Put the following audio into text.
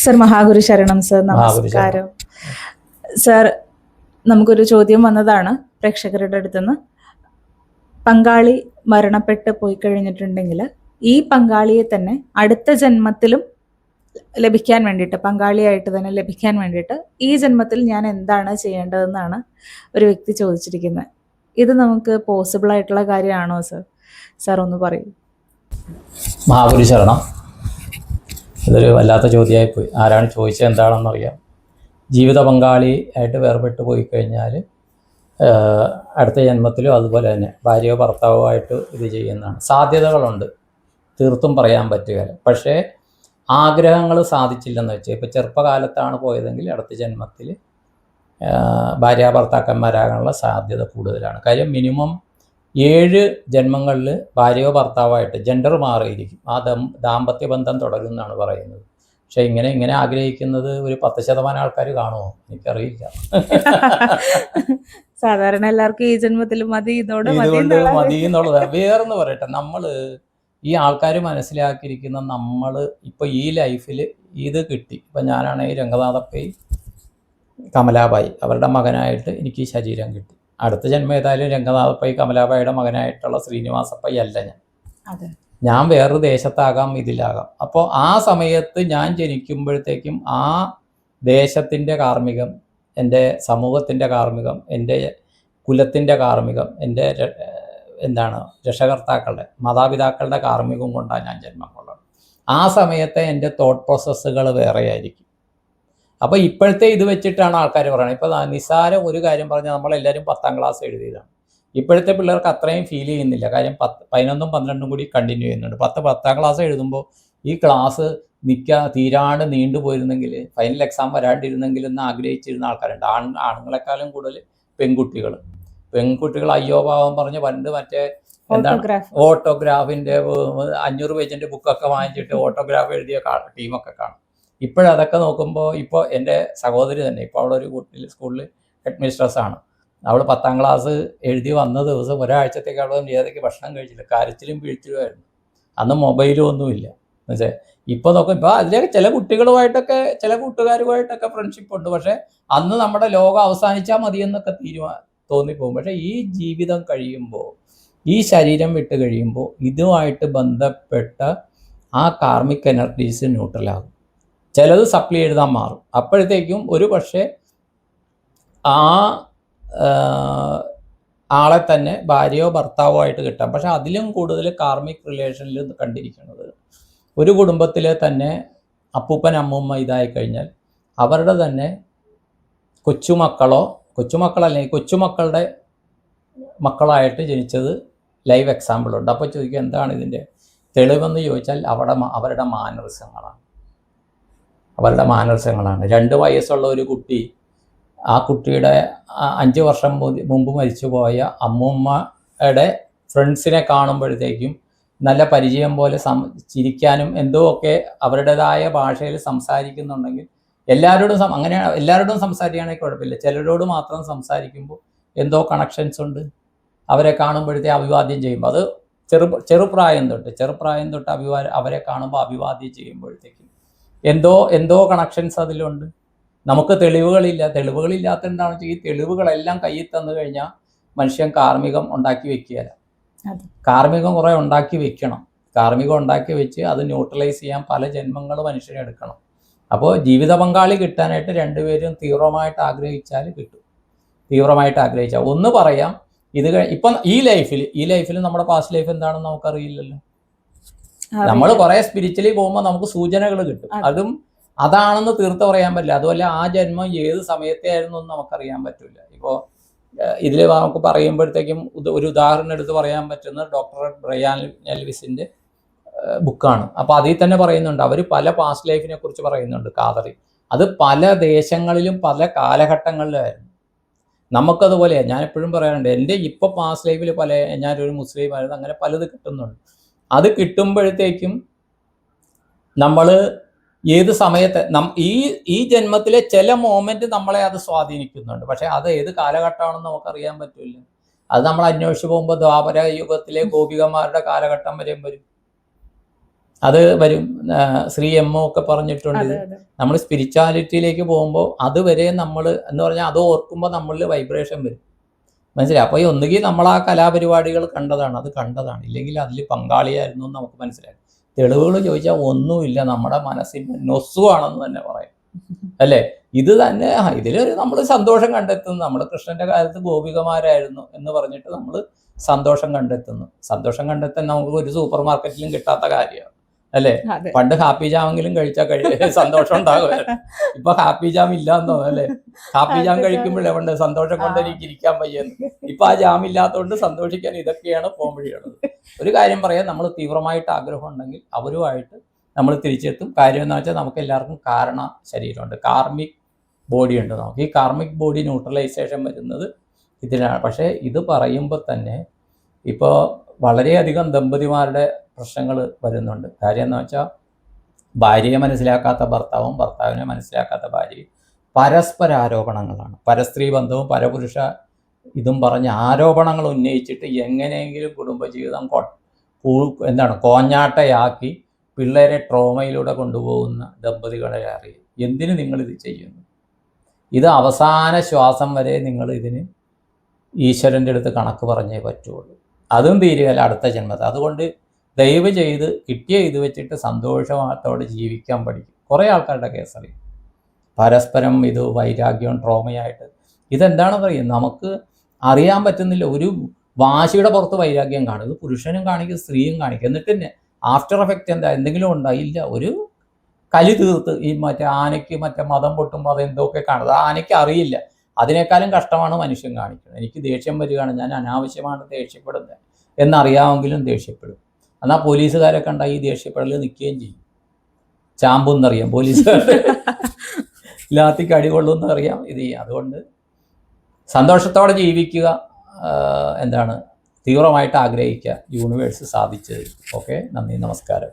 Sir മഹാഗുരു ശരണം sir. നമസ്കാരം sir. നമുക്കൊരു ചോദ്യം വന്നതാണ് പ്രേക്ഷകരുടെ അടുത്തുനിന്ന്. പങ്കാളി മരണപ്പെട്ട് പോയി കഴിഞ്ഞിട്ടുണ്ടെങ്കിൽ ഈ പങ്കാളിയെ തന്നെ അടുത്ത ജന്മത്തിലും ലഭിക്കാൻ വേണ്ടിയിട്ട്, പങ്കാളിയായിട്ട് തന്നെ ലഭിക്കാൻ വേണ്ടിയിട്ട് ഈ ജന്മത്തിൽ ഞാൻ എന്താണ് ചെയ്യേണ്ടതെന്നാണ് ഒരു വ്യക്തി ചോദിച്ചിരിക്കുന്നത്. ഇത് നമുക്ക് പോസിബിൾ ആയിട്ടുള്ള കാര്യമാണോ സർ? സാർ ഒന്ന് പറയൂ. മഹാഗുരു ശരണം. ഇതൊരു വല്ലാത്ത ചോദ്യമായിപ്പോയി. ആരാണ് ചോദിച്ചത് എന്താണെന്നറിയാം. ജീവിത പങ്കാളി ആയിട്ട് വേർപെട്ട് പോയി കഴിഞ്ഞാൽ അടുത്ത ജന്മത്തിലും അതുപോലെ തന്നെ ഭാര്യയോ ഭർത്താവോ ആയിട്ട് ഇത് ചെയ്യുന്നതാണ്. സാധ്യതകളുണ്ട്, തീർത്തും പറയാൻ പറ്റുകയില്ല. പക്ഷേ ആഗ്രഹങ്ങൾ സാധിച്ചില്ലെന്ന് വെച്ചാൽ, ഇപ്പോൾ ചെറുപ്പകാലത്താണ് പോയതെങ്കിൽ അടുത്ത ജന്മത്തിൽ ഭാര്യ ഭർത്താക്കന്മാരാകാനുള്ള സാധ്യത കൂടുതലാണ്. കാര്യം മിനിമം 7 ജന്മങ്ങളിൽ ഭാര്യയോ ഭർത്താവായിട്ട് ജെൻഡർ മാറിയിരിക്കും. ആ ദാമ്പത്യ ബന്ധം തുടരുമെന്നാണ് പറയുന്നത്. പക്ഷെ ഇങ്ങനെ ആഗ്രഹിക്കുന്നത് ഒരു 10% ആൾക്കാർ കാണുമോ എനിക്കറിയില്ല. സാധാരണ എല്ലാവർക്കും ഈ ജന്മത്തിൽ ഇതുകൊണ്ട് മതി എന്നുള്ളത്. വേറെന്ന് പറയട്ടെ, നമ്മൾ ഈ ആൾക്കാർ മനസ്സിലാക്കിയിരിക്കുന്ന, നമ്മൾ ഇപ്പോൾ ഈ ലൈഫിൽ ഇത് കിട്ടി. ഇപ്പം ഞാനാണെങ്കിൽ രംഗനാഥപ്പൈ കമലാബായി അവരുടെ മകനായിട്ട് എനിക്ക് ഈ ശരീരം കിട്ടി. അടുത്ത ജന്മം ഏതായാലും രംഗനാഥപ്പൈ കമലാബായിയുടെ മകനായിട്ടുള്ള ശ്രീനിവാസപ്പൈ അല്ല ഞാൻ വേറൊരു ദേശത്താകാം, ഇതിലാകാം. അപ്പോൾ ആ സമയത്ത് ഞാൻ ജനിക്കുമ്പോഴത്തേക്കും ആ ദേശത്തിൻ്റെ കാർമ്മികം, എൻ്റെ സമൂഹത്തിൻ്റെ കാർമ്മികം, എൻ്റെ കുലത്തിൻ്റെ കാർമ്മികം, എൻ്റെ രക്ഷകർത്താക്കളുടെ മാതാപിതാക്കളുടെ കാർമ്മികം കൊണ്ടാണ് ഞാൻ ജന്മം കൊള്ളുന്നത്. ആ സമയത്തെ എൻ്റെ തോട്ട് പ്രോസസ്സുകൾ വേറെയായിരിക്കും. അപ്പോൾ ഇപ്പോഴത്തെ ഇത് വെച്ചിട്ടാണ് ആൾക്കാർ പറയുന്നത്. ഇപ്പോൾ നിസ്സാരം ഒരു കാര്യം പറഞ്ഞാൽ നമ്മളെല്ലാവരും 10ാം ക്ലാസ് എഴുതിയതാണ്. ഇപ്പോഴത്തെ പിള്ളേർക്ക് അത്രയും ഫീൽ ചെയ്യുന്നില്ല. കാര്യം 11ഉം 12ഉം കൂടി കണ്ടിന്യൂ ചെയ്യുന്നുണ്ട്. 10ാം ക്ലാസ് എഴുതുമ്പോൾ ഈ ക്ലാസ് തീരാണ്ട് നീണ്ടു പോയിരുന്നെങ്കിൽ, ഫൈനൽ എക്സാം വരാണ്ടിരുന്നെങ്കിൽ എന്ന് ആഗ്രഹിച്ചിരുന്ന ആൾക്കാരുണ്ട്. ആണുങ്ങളെക്കാളും കൂടുതൽ പെൺകുട്ടികൾ അയ്യോ പാവം പറഞ്ഞ് പണ്ട് മറ്റേ ഓട്ടോഗ്രാഫിൻ്റെ 500 പേജിൻ്റെ ബുക്കൊക്കെ വാങ്ങിച്ചിട്ട് ഓട്ടോഗ്രാഫ് എഴുതിയ ടീമൊക്കെ കാണും. ഇപ്പോഴതൊക്കെ നോക്കുമ്പോൾ, ഇപ്പോൾ എൻ്റെ സഹോദരി തന്നെ ഇപ്പോൾ അവിടെ ഒരു സ്കൂളിൽ ഹെഡ് മിസ്ട്രസ്സാണ്. അവൾ 10ാം ക്ലാസ് എഴുതി വന്ന ദിവസം ഒരാഴ്ചത്തേക്ക് അവൾ ഏതൊക്കെ ഭക്ഷണം കഴിച്ചില്ല, കരച്ചിലും വീഴ്ചയുമായിരുന്നു. അന്ന് മൊബൈലും ഒന്നുമില്ല എന്നുവെച്ചാൽ. ഇപ്പോൾ നോക്കും, ഇപ്പോൾ അതിലേക്ക് ചില കുട്ടികളുമായിട്ടൊക്കെ ചില കൂട്ടുകാരുമായിട്ടൊക്കെ ഫ്രണ്ട്ഷിപ്പ് ഉണ്ട്. പക്ഷേ അന്ന് നമ്മുടെ ലോകം അവസാനിച്ചാൽ മതിയെന്നൊക്കെ തോന്നിപ്പോകും. പക്ഷേ ഈ ജീവിതം കഴിയുമ്പോൾ, ഈ ശരീരം വിട്ട് കഴിയുമ്പോൾ ഇതുമായിട്ട് ബന്ധപ്പെട്ട ആ കാർമിക് എനർജീസ് ന്യൂട്രലാകും. ചിലത് സപ്ലി എഴുതാൻ മാറും. അപ്പോഴത്തേക്കും ഒരു പക്ഷേ ആ ആളെ തന്നെ ഭാര്യയോ ഭർത്താവോ ആയിട്ട് കിട്ടാം. പക്ഷെ അതിലും കൂടുതൽ കാർമിക് റിലേഷനിൽ കണ്ടിരിക്കുന്നത്, ഒരു കുടുംബത്തിലെ തന്നെ അപ്പൂപ്പൻ അമ്മൂമ്മ ഇതായി കഴിഞ്ഞാൽ അവരുടെ തന്നെ കൊച്ചുമക്കളുടെ മക്കളായിട്ട് ജനിച്ചത് ലൈവ് എക്സാമ്പിളുണ്ട്. അപ്പോൾ ചോദിക്കുക എന്താണ് ഇതിൻ്റെ തെളിവെന്ന് ചോദിച്ചാൽ അവരുടെ മാനറിസങ്ങളാണ്. 2 വയസ്സുള്ള ഒരു കുട്ടി, ആ കുട്ടിയുടെ 5 വർഷം മുമ്പ് മരിച്ചുപോയ അമ്മൂമ്മയുടെ ഫ്രണ്ട്സിനെ കാണുമ്പോഴത്തേക്കും നല്ല പരിചയം പോലെ ചിരിക്കാനും എന്തോ ഒക്കെ അവരുടേതായ ഭാഷയിൽ സംസാരിക്കുന്നുണ്ടെങ്കിൽ, എല്ലാവരോടും സംസാരിക്കുകയാണെങ്കിൽ കുഴപ്പമില്ല. ചിലരോട് മാത്രം സംസാരിക്കുമ്പോൾ എന്തോ കണക്ഷൻസ് ഉണ്ട്. അവരെ കാണുമ്പോഴത്തേ അഭിവാദ്യം ചെയ്യുമ്പോൾ, അത് ചെറുപ്രായം തൊട്ട് അവരെ കാണുമ്പോൾ അഭിവാദ്യം ചെയ്യുമ്പോഴത്തേക്കും എന്തോ കണക്ഷൻസ് അതിലുണ്ട്. നമുക്ക് തെളിവുകളില്ലാത്തതുകൊണ്ടാണ്. ഈ തെളിവുകളെല്ലാം കയ്യിൽ തന്നു കഴിഞ്ഞാൽ മനുഷ്യൻ കാർമ്മികം ഉണ്ടാക്കി വെക്കുകയല്ല. കാർമ്മികം കുറേ ഉണ്ടാക്കി വെക്കണം. കാർമ്മികം ഉണ്ടാക്കി വെച്ച് അത് ന്യൂട്രലൈസ് ചെയ്യാൻ പല ജന്മങ്ങൾ മനുഷ്യനെ എടുക്കണം. അപ്പോൾ ജീവിത പങ്കാളി കിട്ടാനായിട്ട് 2 പേരും തീവ്രമായിട്ട് ആഗ്രഹിച്ചാൽ കിട്ടും. ഒന്ന് പറയാം, ഇത് ഇപ്പം ഈ ലൈഫിൽ നമ്മുടെ പാസ്റ്റ് ലൈഫ് എന്താണെന്ന് നമുക്കറിയില്ലല്ലോ. നമ്മൾ കുറേ സ്പിരിച്വലി പോകുമ്പോൾ നമുക്ക് സൂചനകൾ കിട്ടും. അതാണെന്ന് തീർത്ത് പറയാൻ പറ്റില്ല. അതുമല്ല ആ ജന്മം ഏത് സമയത്തെ ആയിരുന്നു എന്ന് നമുക്കറിയാൻ പറ്റില്ല. ഇപ്പോൾ ഇതിൽ നമുക്ക് പറയുമ്പോഴത്തേക്കും ഒരു ഉദാഹരണം എടുത്ത് പറയാൻ പറ്റുന്നത് ഡോക്ടർ ബ്രയാൻ എൽവിസിൻ്റെ ബുക്കാണ്. അപ്പോൾ അതിൽ തന്നെ പറയുന്നുണ്ട്, അവർ പല പാസ്റ്റ് ലൈഫിനെ കുറിച്ച് പറയുന്നുണ്ട്. കാതറി അത് പല ദേശങ്ങളിലും പല കാലഘട്ടങ്ങളിലായിരുന്നു. നമുക്കതുപോലെ ഞാൻ എപ്പോഴും പറയാറുണ്ട്, എൻ്റെ ഇപ്പോൾ പാസ്റ്റ് ലൈഫിൽ ഞാനൊരു മുസ്ലിം ആയിരുന്നു, അങ്ങനെ പലത് കിട്ടുന്നുണ്ട്. അത് കിട്ടുമ്പോഴത്തേക്കും നമ്മൾ ഏത് സമയത്ത് ഈ ജന്മത്തിലെ ചില മോമെന്റ് നമ്മളെ അത് സ്വാധീനിക്കുന്നുണ്ട്. പക്ഷെ അത് ഏത് കാലഘട്ടമാണെന്ന് നമുക്കറിയാൻ പറ്റില്ല. അത് നമ്മൾ അന്വേഷിച്ച് പോകുമ്പോൾ ദ്വാപര യുഗത്തിലെ ഗോപികമാരുടെ കാലഘട്ടം വരെയും വരും. അത് വരും. ശ്രീ എമ്മോ ഒക്കെ പറഞ്ഞിട്ടുണ്ട്. നമ്മൾ സ്പിരിച്വാലിറ്റിയിലേക്ക് പോകുമ്പോൾ അതുവരെ നമ്മൾ എന്ന് പറഞ്ഞാൽ അത് ഓർക്കുമ്പോൾ നമ്മളിൽ വൈബ്രേഷൻ വരും. മനസ്സിലായി? അപ്പോൾ ഈ ഒന്നുകിൽ നമ്മൾ ആ കലാപരിപാടികൾ കണ്ടതാണ്, അത് കണ്ടതാണ്, ഇല്ലെങ്കിൽ അതിൽ പങ്കാളിയായിരുന്നു എന്ന് നമുക്ക് മനസ്സിലായി. തെളിവുകൾ ചോദിച്ചാൽ ഒന്നുമില്ല, നമ്മുടെ മനസ്സിൻ്റെ നൊസ്സുവാണെന്ന് തന്നെ പറയാം, അല്ലേ? ഇത് തന്നെ ഇതിലൊരു നമ്മൾ സന്തോഷം കണ്ടെത്തുന്നു. നമ്മൾ കൃഷ്ണന്റെ കാലത്ത് ഗോപികമാരായിരുന്നു എന്ന് പറഞ്ഞിട്ട് നമ്മൾ സന്തോഷം കണ്ടെത്തുന്നു. സന്തോഷം കണ്ടെത്താൻ നമുക്ക് ഒരു സൂപ്പർ മാർക്കറ്റിലും കിട്ടാത്ത കാര്യമാണ്, അല്ലേ? പണ്ട് ഹാപ്പി ജാമെങ്കിലും കഴിച്ചാൽ സന്തോഷം ഉണ്ടാകുമായിരുന്നു. ഇപ്പൊ ഹാപ്പി ജാം ഇല്ലാന്നോ, അല്ലേ? ഹാപ്പി ജാം കഴിക്കുമ്പോഴേ സന്തോഷം കൊണ്ട് എനിക്ക് ഇരിക്കാൻ വയ്യെന്ന്. ഇപ്പൊ ആ ജാം ഇല്ലാത്തതുകൊണ്ട് സന്തോഷിക്കാൻ ഇതൊക്കെയാണ് പോംവഴിയുള്ളത്. ഒരു കാര്യം പറയാം, നമ്മൾ തീവ്രമായിട്ട് ആഗ്രഹം ഉണ്ടെങ്കിൽ അവരുമായിട്ട് നമ്മൾ തിരിച്ചെത്തും. കാര്യം എന്ന് വെച്ചാൽ നമുക്ക് എല്ലാവർക്കും കാരണ ശരീരമുണ്ട്, കാർമിക് ബോഡി ഉണ്ട്. നമുക്ക് ഈ കാർമിക് ബോഡി ന്യൂട്രലൈസേഷൻ വരുന്നത് ഇതിനാണ്. പക്ഷേ ഇത് പറയുമ്പോൾ തന്നെ ഇപ്പോൾ വളരെയധികം ദമ്പതിമാരുടെ പ്രശ്നങ്ങൾ വരുന്നുണ്ട്. കാര്യം എന്ന് വെച്ചാൽ ഭാര്യയെ മനസ്സിലാക്കാത്ത ഭർത്താവും ഭർത്താവിനെ മനസ്സിലാക്കാത്ത ഭാര്യയും പരസ്പര ആരോപണങ്ങളാണ്. പരസ്ത്രീ ബന്ധവും പരപുരുഷ ഇതും പറഞ്ഞ് ആരോപണങ്ങൾ ഉന്നയിച്ചിട്ട് എങ്ങനെയെങ്കിലും കുടുംബജീവിതം കോഞ്ഞാട്ടയാക്കി പിള്ളേരെ ട്രോമയിലൂടെ കൊണ്ടുപോകുന്ന ദമ്പതികളെ അറിയും. എന്തിന് നിങ്ങളിത് ചെയ്യുന്നു? ഇത് അവസാന ശ്വാസം വരെ നിങ്ങൾ ഇതിന് ഈശ്വരൻ്റെ അടുത്ത് കണക്ക് പറഞ്ഞേ പറ്റുള്ളൂ. അതും തീരുകയല്ല അടുത്ത ജന്മത്തിൽ. അതുകൊണ്ട് ദയവ് ചെയ്ത് കിട്ടിയ ഇത് വെച്ചിട്ട് സന്തോഷത്തോടെ ജീവിക്കാൻ പഠിക്കും. കുറേ ആൾക്കാരുടെ കേസറിയും പരസ്പരം ഇത് വൈരാഗ്യവും ട്രോമയായിട്ട് ഇതെന്താണെന്ന് അറിയാം, നമുക്ക് അറിയാൻ പറ്റുന്നില്ല. ഒരു വാശിയുടെ പുറത്ത് വൈരാഗ്യം കാണും. ഇത് പുരുഷനും കാണിക്കും, സ്ത്രീയും കാണിക്കും. എന്നിട്ട് തന്നെ ആഫ്റ്റർ എഫക്റ്റ് എന്തെങ്കിലും ഉണ്ടായില്ല, ഒരു കലി തീർത്ത് ഈ ആനയ്ക്ക് മതം പൊട്ടുമ്പോൾ അതെന്തൊക്കെ കാണുന്നത് ആനയ്ക്ക് അറിയില്ല. അതിനേക്കാളും കഷ്ടമാണ് മനുഷ്യൻ കാണിക്കുന്നത്. എനിക്ക് ദേഷ്യം വരികയാണ്, ഞാൻ അനാവശ്യമാണ് ദേഷ്യപ്പെടുന്നത് എന്നറിയാമെങ്കിലും ദേഷ്യപ്പെടും. എന്നാൽ പോലീസുകാരെ കണ്ടാൽ ഈ ദേഷ്യപ്പെടൽ നിൽക്കുകയും ചെയ്യും. ചാമ്പെന്നറിയാം പോലീസുകാർ, ലാത്തിക്ക് അടികൊള്ളുമെന്ന് അറിയാം, ഇത് ചെയ്യും. അതുകൊണ്ട് സന്തോഷത്തോടെ ജീവിക്കുക, തീവ്രമായിട്ട് ആഗ്രഹിക്കുക, യൂണിവേഴ്സ് സാധിച്ചു തരും. ഓക്കെ, നന്ദി, നമസ്കാരം.